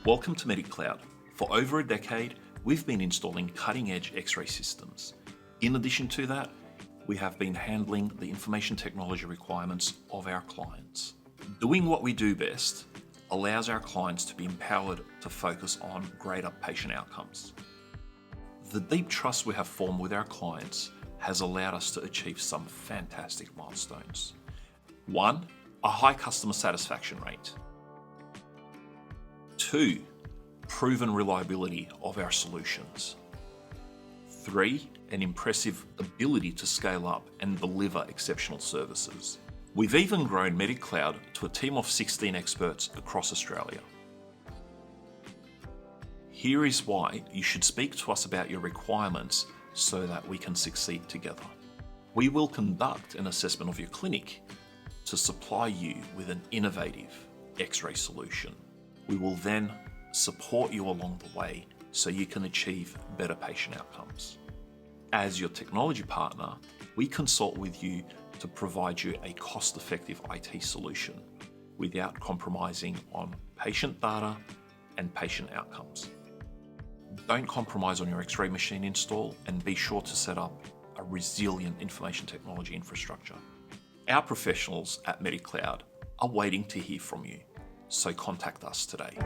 Welcome to MedicCloud. For over a decade, we've been installing cutting-edge X-ray systems. In addition to that, we have been handling the information technology requirements of our clients. Doing what we do best allows our clients to be empowered to focus on greater patient outcomes. The deep trust we have formed with our clients has allowed us to achieve some fantastic milestones. 1, a high customer satisfaction rate. 2, proven reliability of our solutions. 3, an impressive ability to scale up and deliver exceptional services. We've even grown MedicCloud to a team of 16 experts across Australia. Here is why you should speak to us about your requirements so that we can succeed together. We will conduct an assessment of your clinic to supply you with an innovative X-ray solution. We will then support you along the way so you can achieve better patient outcomes. As your technology partner, we consult with you to provide you a cost-effective IT solution without compromising on patient data and patient outcomes. Don't compromise on your X-ray machine install and be sure to set up a resilient information technology infrastructure. Our professionals at MedicCloud are waiting to hear from you, so contact us today.